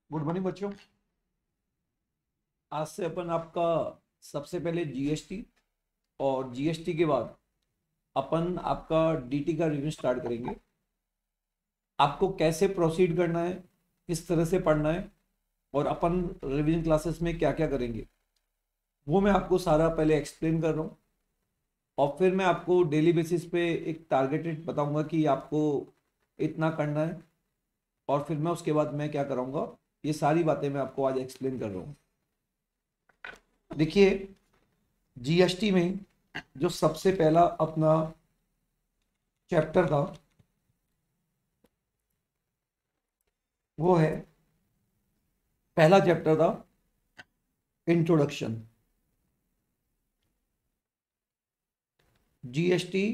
Good morning बच्चों। आज से अपन आपका सबसे पहले जीएसटी और जीएसटी के बाद अपन आपका डीटी का रिवीजन स्टार्ट करेंगे। आपको कैसे प्रोसीड करना है, किस तरह से पढ़ना है और अपन रिवीजन क्लासेस में क्या क्या करेंगे वो मैं आपको सारा पहले एक्सप्लेन कर रहा हूँ। और फिर मैं आपको डेली बेसिस पे एक टारगेटेड बताऊंगा कि आपको इतना करना है। और फिर मैं उसके बाद मैं क्या कराऊंगा, ये सारी बातें मैं आपको आज एक्सप्लेन कर रहा हूँ। देखिए, जीएसटी में जो सबसे पहला अपना चैप्टर था वो है, पहला चैप्टर था इंट्रोडक्शन। GST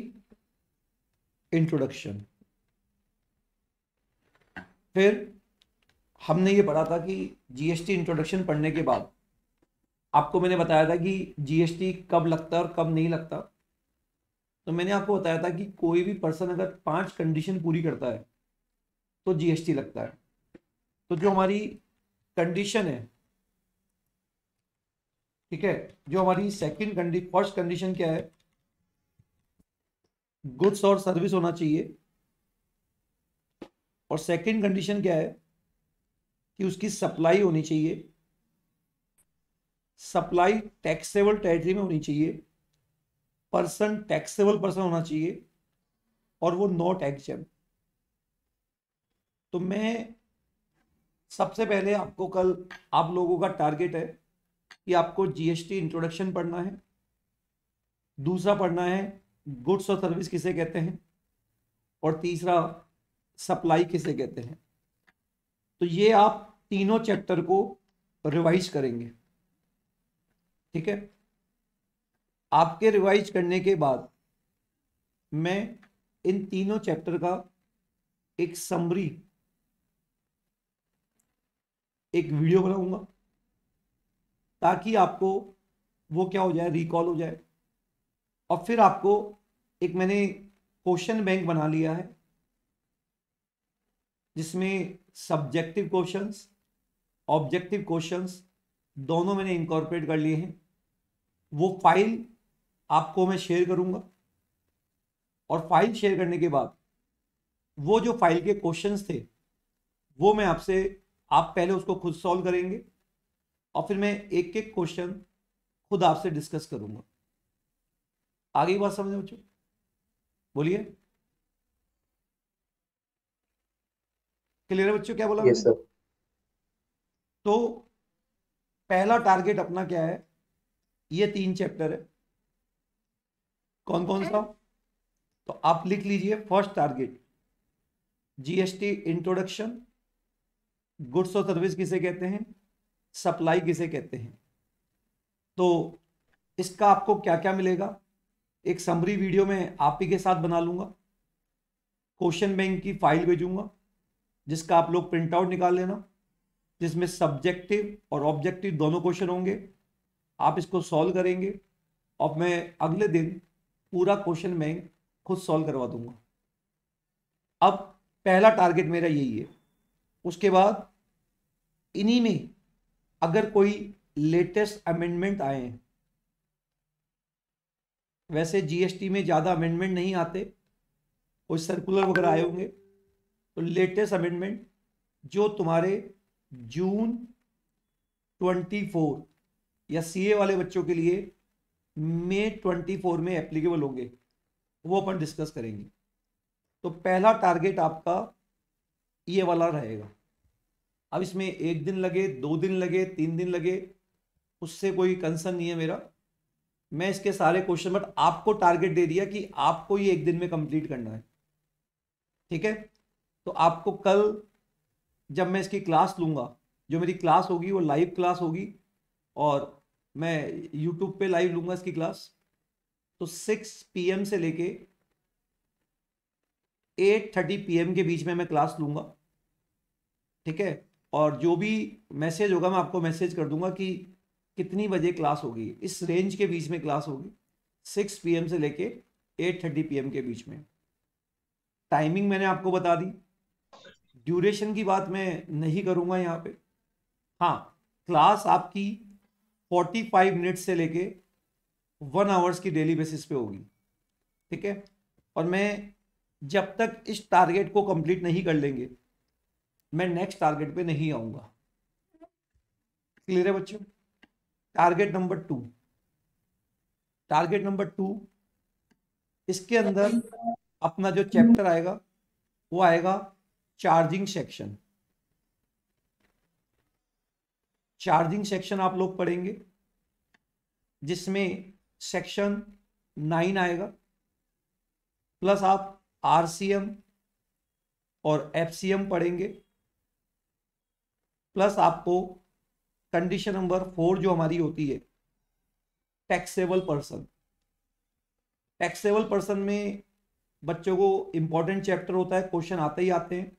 introduction. फिर हमने ये पढ़ा था कि जीएसटी इंट्रोडक्शन पढ़ने के बाद आपको मैंने बताया था कि जीएसटी कब लगता है और कब नहीं लगता। तो मैंने आपको बताया था कि कोई भी पर्सन अगर 5 कंडीशन पूरी करता है तो जीएसटी लगता है। तो जो हमारी कंडीशन है, ठीक है, जो हमारी फर्स्ट कंडीशन क्या है, गुड्स और सर्विस होना चाहिए। और सेकंड कंडीशन क्या है कि उसकी सप्लाई होनी चाहिए। सप्लाई टैक्सेबल टेरिटरी में होनी चाहिए। पर्सन टैक्सेबल पर्सन होना चाहिए और वो नॉट एग्जेम्प्ट। तो मैं सबसे पहले आपको कल, आप लोगों का टारगेट है कि आपको जीएसटी इंट्रोडक्शन पढ़ना है। दूसरा पढ़ना है गुड्स और सर्विस किसे कहते हैं। और तीसरा सप्लाई किसे कहते हैं। तो ये आप तीनों चैप्टर को रिवाइज करेंगे, ठीक है। आपके रिवाइज करने के बाद मैं इन तीनों चैप्टर का एक समरी, एक वीडियो बनाऊंगा ताकि आपको वो क्या हो जाए, रिकॉल हो जाए। और फिर आपको एक मैंने क्वेश्चन बैंक बना लिया है जिसमें सब्जेक्टिव क्वेश्चंस, ऑब्जेक्टिव क्वेश्चंस दोनों मैंने इंकॉर्पोरेट कर लिए हैं। वो फाइल आपको मैं शेयर करूंगा और फाइल शेयर करने के बाद वो जो फाइल के क्वेश्चंस थे वो मैं आपसे, आप पहले उसको खुद सॉल्व करेंगे और फिर मैं एक एक क्वेश्चन खुद आपसे डिस्कस करूंगा। आगे की बात समझ बच्चों, बोलिए। क्लियर है बच्चों, क्या बोला यस मैंने? सर। तो पहला टारगेट अपना क्या है, ये 3 चैप्टर है। कौन कौन सा? तो आप लिख लीजिए। First target GST introduction, goods और सर्विस किसे कहते हैं, सप्लाई किसे कहते हैं। तो इसका आपको क्या क्या मिलेगा, एक समरी वीडियो में आप ही के साथ बना लूंगा। क्वेश्चन बैंक की फाइल भेजूंगा जिसका आप लोग प्रिंट आउट निकाल लेना, जिसमें सब्जेक्टिव और ऑब्जेक्टिव दोनों क्वेश्चन होंगे। आप इसको सॉल्व करेंगे और मैं अगले दिन पूरा क्वेश्चन बैंक खुद सॉल्व करवा दूंगा। अब पहला टारगेट मेरा यही है। उसके बाद इन्हीं में अगर कोई लेटेस्ट अमेंडमेंट आए हैं, वैसे जीएसटी में ज़्यादा अमेंडमेंट नहीं आते, कोई सर्कुलर वगैरह आए होंगे, तो लेटेस्ट अमेंडमेंट जो तुम्हारे जून 24 या सीए वाले बच्चों के लिए मई 24 में एप्लीकेबल होंगे, वो अपन डिस्कस करेंगे। तो पहला टारगेट आपका ये वाला रहेगा। अब इसमें 1 दिन लगे, 2 दिन लगे, 3 दिन लगे, उससे कोई कंसर्न नहीं है मेरा। मैं इसके सारे क्वेश्चन, बट आपको टारगेट दे दिया कि आपको ये 1 दिन में कंप्लीट करना है, ठीक है। तो आपको कल जब मैं इसकी क्लास लूंगा, जो मेरी क्लास होगी वो लाइव क्लास होगी और मैं यूट्यूब पे लाइव लूंगा इसकी क्लास। तो 6 PM से लेके 8:30 PM के बीच में मैं क्लास लूंगा, ठीक है। और जो भी मैसेज होगा मैं आपको मैसेज कर दूंगा कि कितनी बजे क्लास होगी। इस रेंज के बीच में क्लास होगी, 6 PM से लेके 8:30 PM के बीच में। टाइमिंग मैंने आपको बता दी। ड्यूरेशन की बात मैं नहीं करूंगा यहाँ पे, हाँ, क्लास आपकी 45 मिनट से लेके 1 आवर्स की डेली बेसिस पे होगी, ठीक है। और मैं जब तक इस टारगेट को कंप्लीट नहीं कर लेंगे, मैं नेक्स्ट टारगेट पे नहीं आऊंगा। क्लियर है बच्चों? टारगेट नंबर 2, टारगेट नंबर 2, इसके अंदर अपना जो चैप्टर आएगा वो आएगा चार्जिंग सेक्शन। चार्जिंग सेक्शन आप लोग पढ़ेंगे, जिसमें सेक्शन 9 आएगा, प्लस आप आरसीएम और एफसीएम पढ़ेंगे, प्लस आपको कंडीशन नंबर 4 जो हमारी होती है टैक्सेबल पर्सन। टैक्सेबल पर्सन में बच्चों को इंपॉर्टेंट चैप्टर होता है, क्वेश्चन आते ही आते हैं।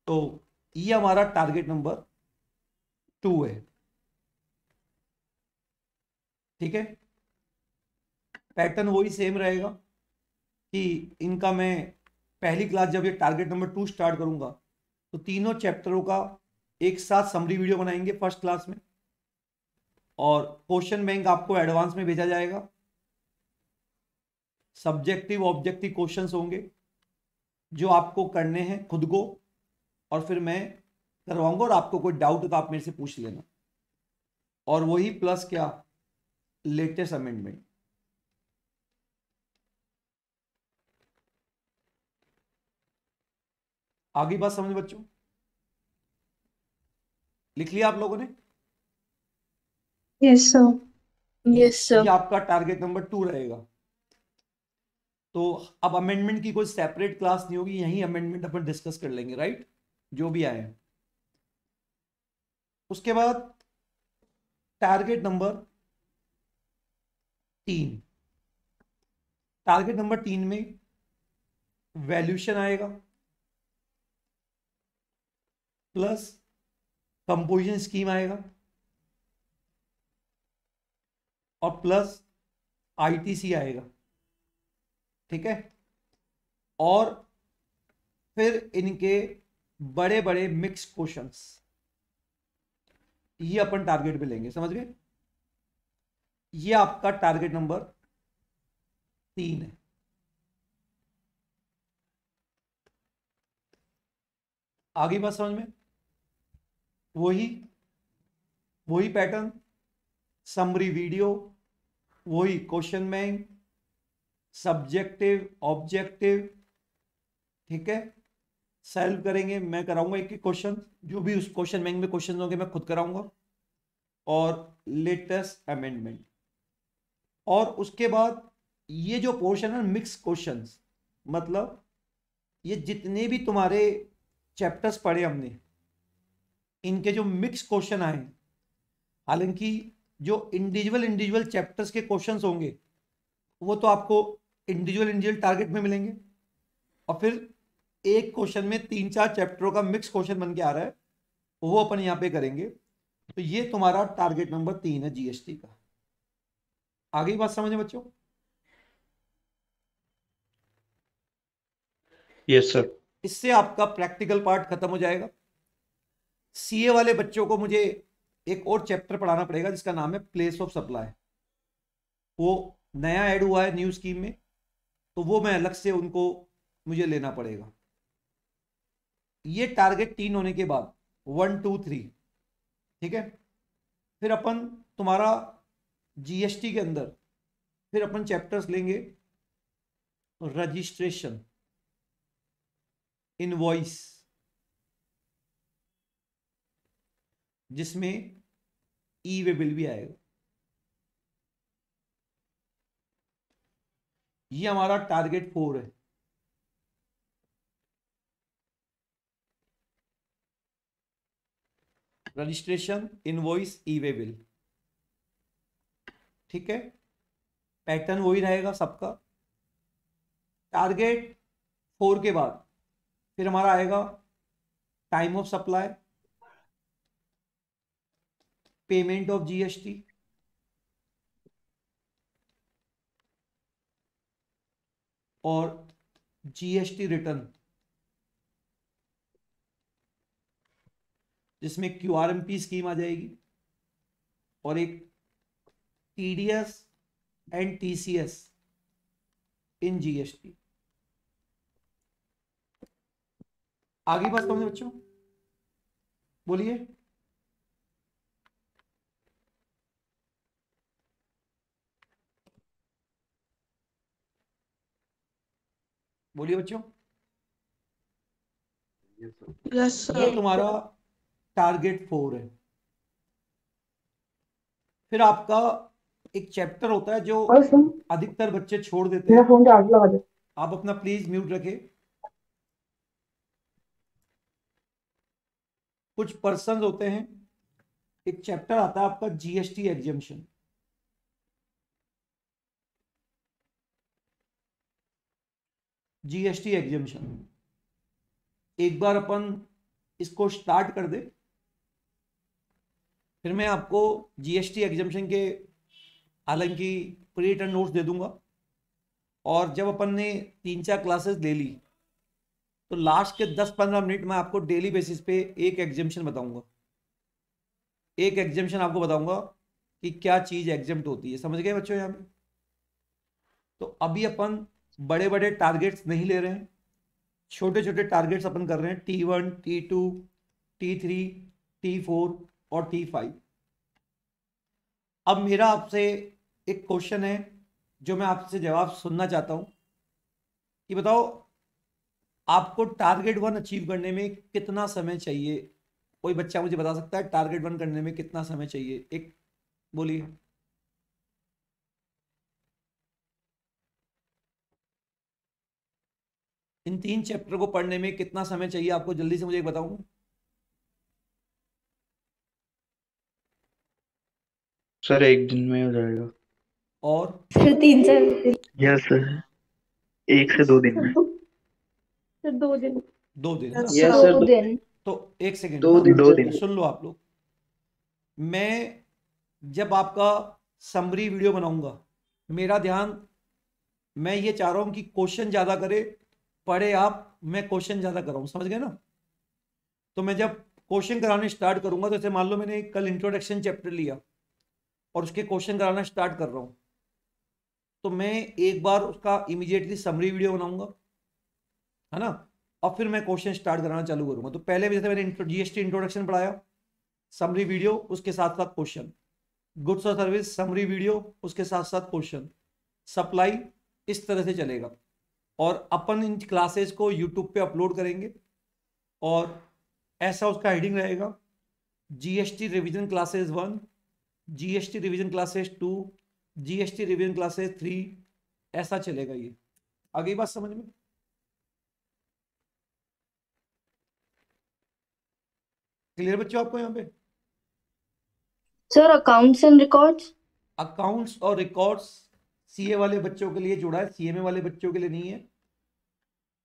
तो ये हमारा टारगेट नंबर 2 है, ठीक है। पैटर्न वही सेम रहेगा कि इनका मैं पहली क्लास जब ये टारगेट नंबर 2 स्टार्ट करूंगा तो तीनों चैप्टरों का एक साथ समरी वीडियो बनाएंगे फर्स्ट क्लास में, और क्वेश्चन बैंक आपको एडवांस में भेजा जाएगा। सब्जेक्टिव ऑब्जेक्टिव क्वेश्चंस होंगे जो आपको करने हैं खुद को, और फिर मैं करवाऊंगा, और आपको कोई डाउट हो तो आप मेरे से पूछ लेना। और वही प्लस क्या, लेटेस्ट अमेंडमेंट। आगे बात समझ बच्चों? लिख लिया आप लोगों ने? Yes sir. यस ये सर। आपका टारगेट नंबर 2 रहेगा। तो अब अमेंडमेंट की कोई सेपरेट क्लास नहीं होगी, यही अमेंडमेंट अपन डिस्कस कर लेंगे, राइट, जो भी आए। उसके बाद टारगेट नंबर 3, टारगेट नंबर 3 में वैल्यूशन आएगा, प्लस कंपोजिशन स्कीम आएगा, और प्लस आईटीसी आएगा, ठीक है। और फिर इनके बड़े बड़े मिक्स क्वेश्चंस, ये अपन टारगेट पे लेंगे, समझ गए? ये आपका टारगेट नंबर 3 है। आगे बात समझ में? वही वही पैटर्न, समरी वीडियो, वही क्वेश्चन बैंक, सब्जेक्टिव ऑब्जेक्टिव, ठीक है। सॉल्व करेंगे, मैं कराऊंगा एक एक क्वेश्चन, जो भी उस क्वेश्चन बैंक में क्वेश्चन होंगे मैं खुद कराऊंगा, और लेटेस्ट अमेंडमेंट। और उसके बाद ये जो पोर्शन है मिक्स क्वेश्चंस, मतलब ये जितने भी तुम्हारे चैप्टर्स पढ़े हमने, इनके जो मिक्स क्वेश्चन आए, हालांकि जो इंडिविजुअल इंडिविजुअल चैप्टर्स के क्वेश्चंस होंगे वो तो आपको इंडिविजुअल इंडिविजुअल टारगेट में मिलेंगे, और फिर एक क्वेश्चन में 3-4 चैप्टरों का मिक्स क्वेश्चन बन के आ रहा है, वो अपन यहाँ पे करेंगे। तो ये तुम्हारा टारगेट नंबर 3 है जीएसटी का। आगे की बात समझे बच्चों? Yes sir. इससे आपका प्रैक्टिकल पार्ट खत्म हो जाएगा। सीए वाले बच्चों को मुझे एक और चैप्टर पढ़ाना पड़ेगा जिसका नाम है प्लेस ऑफ सप्लाई। वो नया ऐड हुआ है न्यू स्कीम में, तो वो मैं अलग से उनको मुझे लेना पड़ेगा। ये टारगेट 3 होने के बाद 1 2 3, ठीक है। फिर अपन तुम्हारा जीएसटी के अंदर फिर अपन चैप्टर्स लेंगे रजिस्ट्रेशन, इनवॉइस, जिसमें ई वे बिल भी आएगा। ये हमारा टारगेट 4 है। रजिस्ट्रेशन, इनवॉइस, ई वे बिल, ठीक है। पैटर्न वही रहेगा सबका। टारगेट 4 के बाद फिर हमारा आएगा time of supply, payment of GST, और जीएसटी रिटर्न। जिसमें QRMP स्कीम आ जाएगी और एक TDS and TCS in GST। आगे बात समझे बच्चों, बोलिए। बोलिए बच्चों। यस ये सर। तुम्हारा टारगेट 4 है। फिर आपका एक चैप्टर होता है जो और सुन, अधिकतर बच्चे छोड़ देते मेरा हैं। फोन चार्ज लगा दे। आप अपना प्लीज म्यूट रखें। कुछ पर्सन होते हैं, एक चैप्टर आता है आपका GST एग्जेम्पशन। GST एग्जेम्पशन एक बार अपन इसको स्टार्ट कर दे, फिर मैं आपको GST एग्जेम्पशन के हालांकि प्री रिटन नोट्स दे दूंगा। और जब अपन ने 3-4 क्लासेस ले ली तो लास्ट के 10-15 मिनट में आपको डेली बेसिस पे एक एग्जेम्पशन बताऊंगा, एक एग्जेम्पशन आपको बताऊंगा कि क्या चीज एग्जेम्प्ट होती है। समझ गए बच्चों यहाँ पे? तो अभी अपन बड़े बड़े टारगेट्स नहीं ले रहे हैं, छोटे छोटे टारगेट्स अपन कर रहे हैं, T1, T2, T3, T4 और T5। अब मेरा आपसे एक क्वेश्चन है जो मैं आपसे जवाब सुनना चाहता हूं कि बताओ आपको टारगेट 1 अचीव करने में कितना समय चाहिए? कोई बच्चा मुझे बता सकता है टारगेट 1 करने में कितना समय चाहिए? एक बोलिए। इन 3 चैप्टर को पढ़ने में कितना समय चाहिए आपको? जल्दी से मुझे एक बताऊं। सर 1 दिन में हो जाएगा। और फिर 3 4 दिन। यस सर, 1 से 2 दिन में। फिर 2 दिन। 2 दिन है ना? यस सर, 2 दिन। तो एक सेकेंड है दो ना, दिन 2 दिन। सुन लो आप लोग। मैं जब आपका समरी वीडियो बनाऊंगा, मेरा ध्यान, मैं ये चाह रहा हूं कि क्वेश्चन ज्यादा करे, पढ़े आप, मैं क्वेश्चन ज्यादा कर रहा हूं। समझ गए ना? तो मैं जब क्वेश्चन कराने स्टार्ट करूंगा, तो जैसे मान लो मैंने कल इंट्रोडक्शन चैप्टर लिया और उसके क्वेश्चन कराना स्टार्ट कर रहा हूं, तो मैं एक बार उसका इमीडिएटली समरी वीडियो बनाऊंगा, है ना? और फिर मैं क्वेश्चन स्टार्ट कराना चालू करूंगा। तो पहले जैसे मैंने GST इंट्रोडक्शन पढ़ाया, समरी वीडियो उसके साथ साथ क्वेश्चन, गुड्स और सर्विस समरी वीडियो उसके साथ साथ क्वेश्चन, सप्लाई, इस तरह से चलेगा। और अपन इन क्लासेस को यूट्यूब पे अपलोड करेंगे और ऐसा उसका हेडिंग रहेगा, GST revision classes 1, GST revision classes 2, GST revision classes 3, ऐसा चलेगा ये। आगे बात समझ में? क्लियर बच्चों आपको यहाँ पे? Sir accounts and records. Accounts और रिकॉर्ड्स CA वाले बच्चों के लिए जुड़ा है, CMA वाले बच्चों के लिए नहीं है।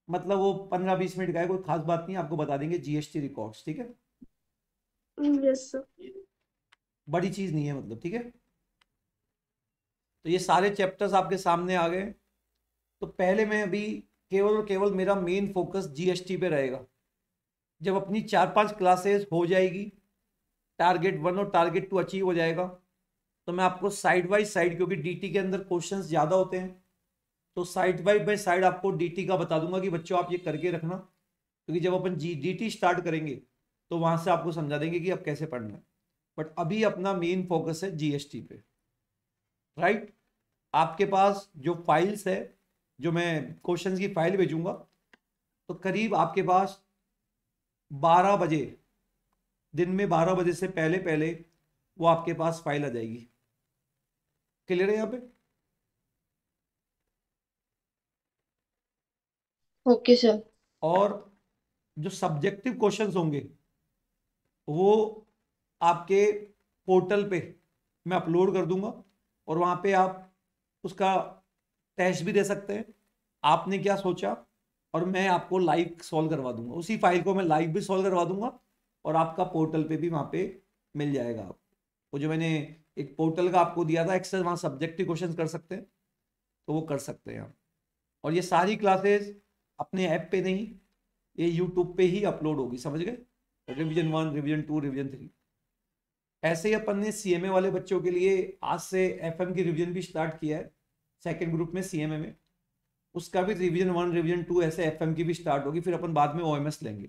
मतलब वो 15-20 मिनट का है, कोई खास बात नहीं, आपको बता देंगे GST रिकॉर्ड्स, ठीक है? Yes sir. बड़ी चीज नहीं है मतलब, ठीक है? तो ये सारे चैप्टर्स आपके सामने आ गए। तो पहले मैं अभी केवल और केवल मेरा मेन फोकस GST पे रहेगा। जब अपनी 4-5 क्लासेस हो जाएगी, टारगेट 1 और टारगेट 2 अचीव हो जाएगा, तो मैं आपको साइड बाई साइड, क्योंकि DT के अंदर क्वेश्चंस ज़्यादा होते हैं, तो साइड बाई साइड आपको DT का बता दूंगा कि बच्चों आप ये करके रखना, क्योंकि जब अपन DT स्टार्ट करेंगे तो वहां से आपको समझा देंगे कि अब कैसे पढ़ना है। बट अभी अपना मेन फोकस है GST पे, राइट? आपके पास जो फाइल्स है, जो मैं क्वेश्चंस की फाइल भेजूंगा, तो करीब आपके पास 12 बजे, दिन में 12 बजे से पहले पहले वो आपके पास फाइल आ जाएगी। क्लियर है यहाँ पे? Okay sir. और जो सब्जेक्टिव क्वेश्चंस होंगे वो आपके पोर्टल पे मैं अपलोड कर दूंगा, और वहां पे आप उसका टेस्ट भी दे सकते हैं, आपने क्या सोचा, और मैं आपको लाइव सॉल्व करवा दूंगा। उसी फाइल को मैं लाइव भी सॉल्व करवा दूंगा और आपका पोर्टल पे भी वहां पे मिल जाएगा। आप वो जो मैंने एक पोर्टल का आपको दिया था एक्सेस, वहां सब्जेक्टिव क्वेश्चन कर सकते हैं, तो वो कर सकते हैं आप। और ये सारी क्लासेस अपने ऐप पे नहीं, ये यूट्यूब पे ही अपलोड होगी। समझ गए? Revision 1, revision 2, revision 3। ऐसे ही अपन ने सीएमए वाले बच्चों के लिए आज से एफएम की रिवीजन भी स्टार्ट किया है, सेकेंड ग्रुप में सीएमए में। उसका भी रिवीजन 1, रिवीजन 2 ऐसे एफएम की भी स्टार्ट होगी, फिर अपन बाद में ओएमएस लेंगे।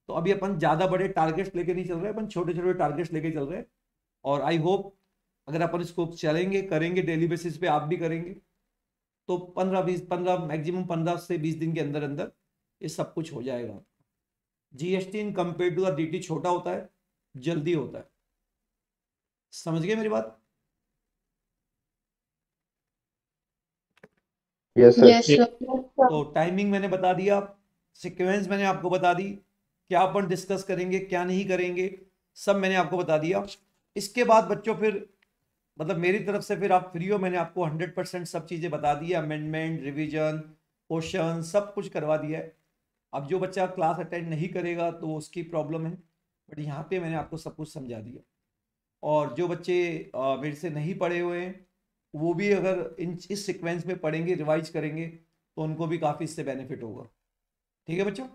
तो अभी अपन ज़्यादा बड़े टारगेट्स लेके नहीं चल रहे, अपन छोटे छोटे टारगेट्स लेके चल रहे हैं। और आई होप अगर अपन इसको चलेंगे, करेंगे डेली बेसिस पे, आप भी करेंगे, तो 15 मैक्सिमम 15 से 20 दिन के अंदर अंदर ये सब कुछ हो जाएगा। GST in compare to the DT छोटा होता है, जल्दी होता है। समझ गए मेरी बात? Yes sir. Yes, sir. तो टाइमिंग मैंने बता दिया, सीक्वेंस मैंने आपको बता दी, क्या अपन डिस्कस करेंगे क्या नहीं करेंगे सब मैंने आपको बता दिया। इसके बाद बच्चों फिर मतलब मेरी तरफ से फिर आप फ्री हो, मैंने आपको 100% सब चीज़ें बता दी है, अमेंडमेंट, रिवीजन, क्वेश्चन सब कुछ करवा दिया है। अब जो बच्चा क्लास अटेंड नहीं करेगा तो वो उसकी प्रॉब्लम है, बट यहाँ पे मैंने आपको सब कुछ समझा दिया। और जो बच्चे मेरे से नहीं पढ़े हुए हैं वो भी अगर इस सीक्वेंस में पढ़ेंगे, रिवाइज करेंगे, तो उनको भी काफ़ी इससे बेनिफिट होगा। ठीक है बच्चों,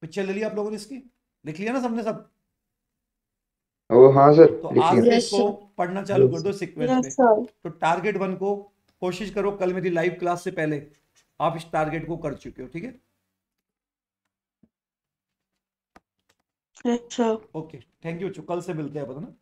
पिक्चर ले लिया आप लोगों ने, इसकी लिख लिया ना सबने सब? ओ हाँ सर, तो लिख आज लिया। से Yes, इसको sir. पढ़ना चालू कर दो सीक्वेंस में। Yes, sir. तो टारगेट 1 को कोशिश करो, कल मेरी लाइव क्लास से पहले आप इस टारगेट को कर चुके हो, ठीक है? Yes, sir. Okay, thank you. कल से मिलते हैं अपन, है ना?